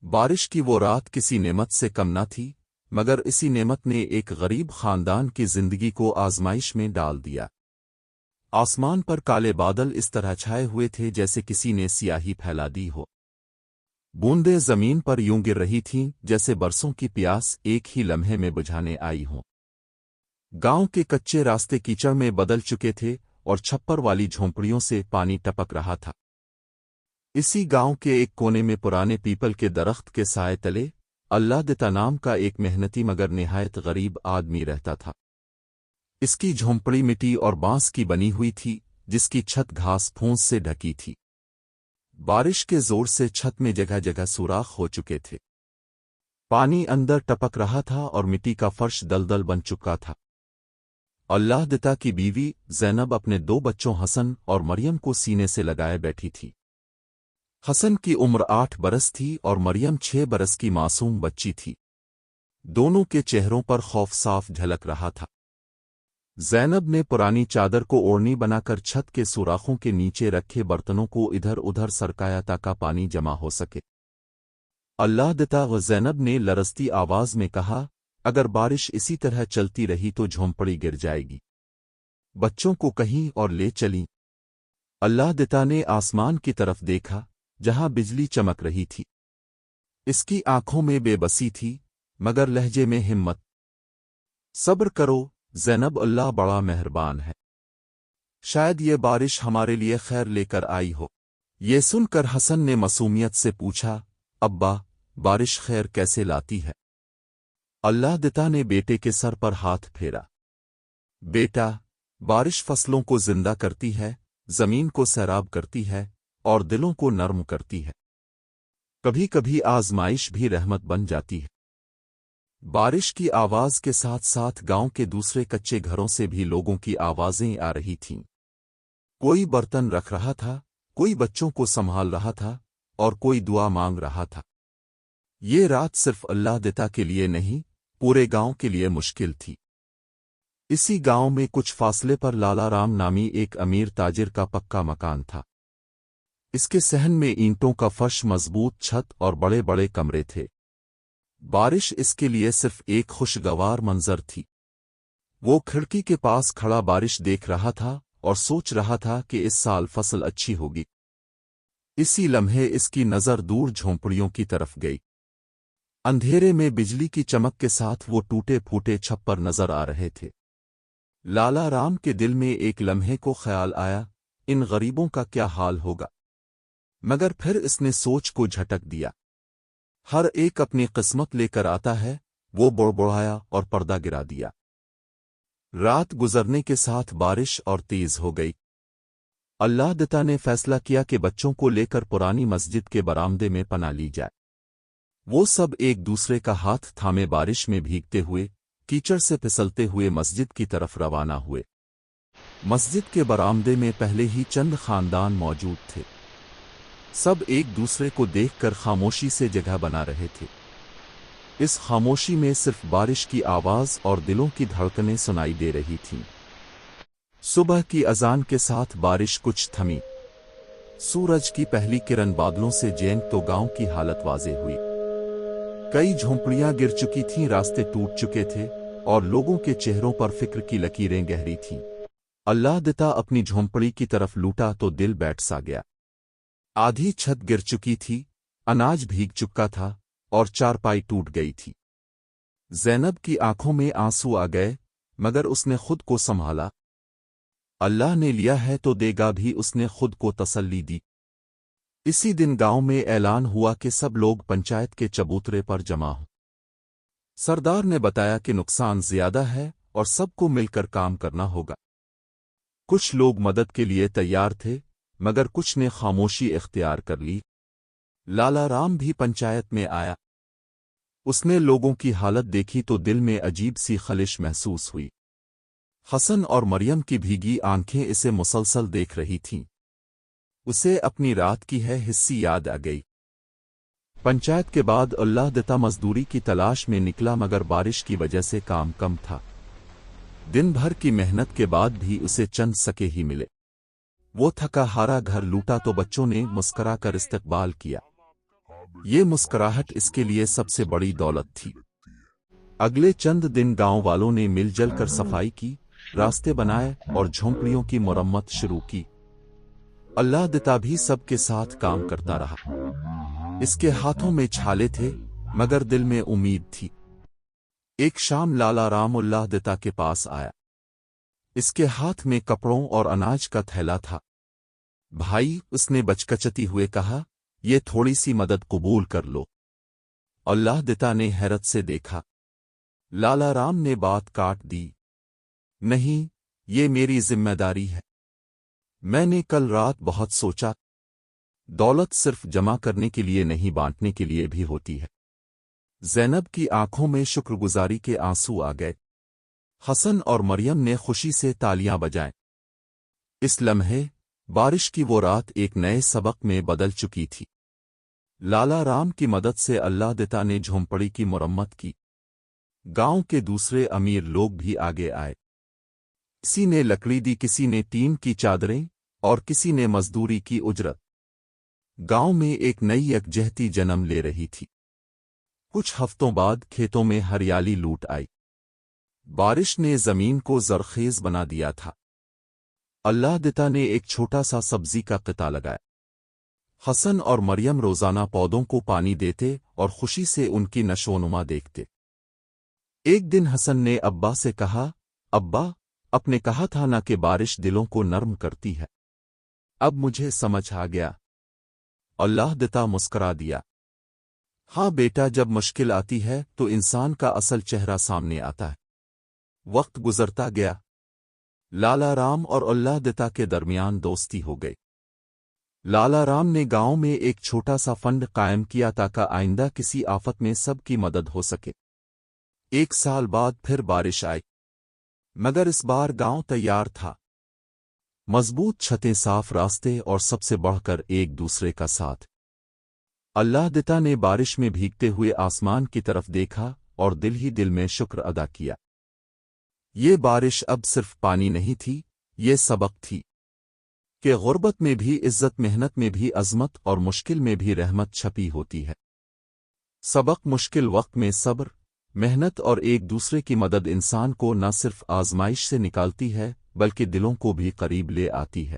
बारिश की वो रात किसी नेमत से कम न थी, मगर इसी नेमत ने एक गरीब खानदान की जिंदगी को आजमाइश में डाल दिया। आसमान पर काले बादल इस तरह छाए हुए थे जैसे किसी ने स्याही फैला दी हो। बूंदें जमीन पर यूं गिर रही थीं जैसे बरसों की प्यास एक ही लम्हे में बुझाने आई हों। गांव के कच्चे रास्ते कीचड़ में बदल चुके थे और छप्पर वाली झोंपड़ियों से पानी टपक रहा था। इसी गांव के एक कोने में पुराने पीपल के दरख्त के साए तले अल्लाहदिता नाम का एक मेहनती मगर निहायत गरीब आदमी रहता था। इसकी झोंपड़ी मिट्टी और बांस की बनी हुई थी, जिसकी छत घास फूस से ढकी थी। बारिश के जोर से छत में जगह जगह सुराख हो चुके थे। पानी अंदर टपक रहा था और मिट्टी का फर्श दलदल बन चुका था। अल्लाहदिता की बीवी ज़ैनब अपने 2 बच्चों हसन और मरियम को सीने से लगाए बैठी थी। हसन की उम्र 8 बरस थी और मरियम 6 बरस की मासूम बच्ची थी। दोनों के चेहरों पर खौफ साफ झलक रहा था। ज़ैनब ने पुरानी चादर को ओढ़नी बनाकर छत के सुराखों के नीचे रखे बर्तनों को इधर उधर सरकाया ताकि पानी जमा हो सके। अल्लाहदिता व ज़ैनब ने लरजती आवाज में कहा, अगर बारिश इसी तरह चलती रही तो झोंपड़ी गिर जाएगी। बच्चों को कहीं और ले चली। अल्लाहदिता ने आसमान की तरफ देखा, जहां बिजली चमक रही थी। इसकी आंखों में बेबसी थी, मगर लहजे में हिम्मत। सब्र करो ज़ैनब, अल्लाह बड़ा मेहरबान है। शायद ये बारिश हमारे लिए खैर लेकर आई हो। ये सुनकर हसन ने मासूमियत से पूछा, अब्बा, बारिश खैर कैसे लाती है? अल्लाहदिता ने बेटे के सर पर हाथ फेरा। बेटा, बारिश फसलों को जिंदा करती है, जमीन को सैराब करती है और दिलों को नर्म करती है। कभी कभी आजमाइश भी रहमत बन जाती है। बारिश की आवाज के साथ साथ गांव के दूसरे कच्चे घरों से भी लोगों की आवाजें आ रही थीं। कोई बर्तन रख रहा था, कोई बच्चों को संभाल रहा था और कोई दुआ मांग रहा था। ये रात सिर्फ अल्लाहदिता के लिए नहीं, पूरे गांव के लिए मुश्किल थी। इसी गांव में कुछ फासले पर लाला राम नामी एक अमीर ताजिर का पक्का मकान था। इसके सहन में ईंटों का फर्श, मजबूत छत और बड़े बड़े कमरे थे। बारिश इसके लिए सिर्फ एक खुशगवार मंजर थी। वो खिड़की के पास खड़ा बारिश देख रहा था और सोच रहा था कि इस साल फसल अच्छी होगी। इसी लम्हे इसकी नजर दूर झोंपड़ियों की तरफ गई। अंधेरे में बिजली की चमक के साथ वो टूटे फूटे छप्पर नजर आ रहे थे। लाला राम के दिल में एक लम्हे को ख्याल आया, इन गरीबों का क्या हाल होगा। मगर फिर इसने सोच को झटक दिया। हर एक अपनी किस्मत लेकर आता है, वो बुड़बुड़ाया और पर्दा गिरा दिया। रात गुजरने के साथ बारिश और तेज हो गई। अल्लाहदिता ने फैसला किया कि बच्चों को लेकर पुरानी मस्जिद के बरामदे में पनाह ली जाए। वो सब एक दूसरे का हाथ थामे बारिश में भीगते हुए, कीचड़ से फिसलते हुए मस्जिद की तरफ रवाना हुए। मस्जिद के बरामदे में पहले ही चंद खानदान मौजूद थे। सब एक दूसरे को देखकर खामोशी से जगह बना रहे थे। इस खामोशी में सिर्फ बारिश की आवाज और दिलों की धड़कनें सुनाई दे रही थीं। सुबह की अजान के साथ बारिश कुछ थमी। सूरज की पहली किरण बादलों से जेंक तो गांव की हालत वाज़ेह हुई। कई झोंपड़ियां गिर चुकी थीं, रास्ते टूट चुके थे और लोगों के चेहरों पर फिक्र की लकीरें गहरी थीं। अल्लाहदिता अपनी झोंपड़ी की तरफ लूटा तो दिल बैठ सा गया। आधी छत गिर चुकी थी, अनाज भीग चुका था और चारपाई टूट गई थी। ज़ैनब की आंखों में आंसू आ गए, मगर उसने खुद को संभाला। अल्लाह ने लिया है तो देगा भी, उसने खुद को तसल्ली दी। इसी दिन गांव में ऐलान हुआ कि सब लोग पंचायत के चबूतरे पर जमा हों। सरदार ने बताया कि नुकसान ज्यादा है और सबको मिलकर काम करना होगा। कुछ लोग मदद के लिए तैयार थे, मगर कुछ ने खामोशी इख्तियार कर ली। लाला राम भी पंचायत में आया। उसने लोगों की हालत देखी तो दिल में अजीब सी खलिश महसूस हुई। हसन और मरियम की भीगी आंखें इसे मुसलसल देख रही थीं। उसे अपनी रात की है हिस्सी याद आ गई। पंचायत के बाद अल्लाहदिता मजदूरी की तलाश में निकला, मगर बारिश की वजह से काम कम था। दिन भर की मेहनत के बाद भी उसे चंद सके ही मिले। वो थका हारा घर लूटा तो बच्चों ने मुस्कराकर इस्तकबाल किया। یہ مسکراہٹ اس کے لیے سب سے بڑی دولت تھی۔ اگلے چند دن گاؤں والوں نے مل جل کر صفائی کی، راستے بنائے اور جھونپڑیوں کی مرمت شروع کی۔ اللہ دتا بھی سب کے ساتھ کام کرتا رہا۔ اس کے ہاتھوں میں چھالے تھے مگر دل میں امید تھی۔ ایک شام لالا رام اللہ دتا کے پاس آیا۔ اس کے ہاتھ میں کپڑوں اور اناج کا تھیلا تھا۔ بھائی، اس نے بچکچتی ہوئے کہا، یہ تھوڑی سی مدد قبول کر لو۔ اللہ دتا نے حیرت سے دیکھا۔ لالا رام نے بات کاٹ دی، نہیں، یہ میری ذمہ داری ہے۔ میں نے کل رات بہت سوچا، دولت صرف جمع کرنے کے لیے نہیں بانٹنے کے لیے بھی ہوتی ہے۔ زینب کی آنکھوں میں شکر گزاری کے آنسو آ گئے۔ حسن اور مریم نے خوشی سے تالیاں بجائیں۔ اس لمحے بارش کی وہ رات ایک نئے سبق میں بدل چکی تھی۔ لالا رام کی مدد سے اللہ دتا نے جھونپڑی کی مرمت کی۔ گاؤں کے دوسرے امیر لوگ بھی آگے آئے۔ کسی نے لکڑی دی، کسی نے ٹین کی چادریں اور کسی نے مزدوری کی اجرت۔ گاؤں میں ایک نئی یکجہتی جنم لے رہی تھی۔ کچھ ہفتوں بعد کھیتوں میں ہریالی لوٹ آئی۔ بارش نے زمین کو زرخیز بنا دیا تھا۔ اللہ دتا نے ایک چھوٹا سا سبزی کا قطع لگایا۔ حسن اور مریم روزانہ پودوں کو پانی دیتے اور خوشی سے ان کی نشوونما دیکھتے۔ ایک دن حسن نے ابا سے کہا، ابا، آپ نے کہا تھا نا کہ بارش دلوں کو نرم کرتی ہے۔ اب مجھے سمجھ آ گیا۔ اللہ دتا مسکرا دیا۔ ہاں بیٹا، جب مشکل آتی ہے تو انسان کا اصل چہرہ سامنے آتا ہے۔ وقت گزرتا گیا۔ لالا رام اور اللہ دتا کے درمیان دوستی ہو گئی۔ لالا رام نے گاؤں میں ایک چھوٹا سا فنڈ قائم کیا تاکہ آئندہ کسی آفت میں سب کی مدد ہو سکے۔ ایک سال بعد پھر بارش آئی، مگر اس بار گاؤں تیار تھا۔ مضبوط چھتیں، صاف راستے اور سب سے بڑھ کر ایک دوسرے کا ساتھ۔ اللہ دتا نے بارش میں بھیگتے ہوئے آسمان کی طرف دیکھا اور دل ہی دل میں شکر ادا کیا۔ یہ بارش اب صرف پانی نہیں تھی، یہ سبق تھی کہ غربت میں بھی عزت، محنت میں بھی عظمت اور مشکل میں بھی رحمت چھپی ہوتی ہے۔ سبق: مشکل وقت میں صبر، محنت اور ایک دوسرے کی مدد انسان کو نہ صرف آزمائش سے نکالتی ہے بلکہ دلوں کو بھی قریب لے آتی ہے۔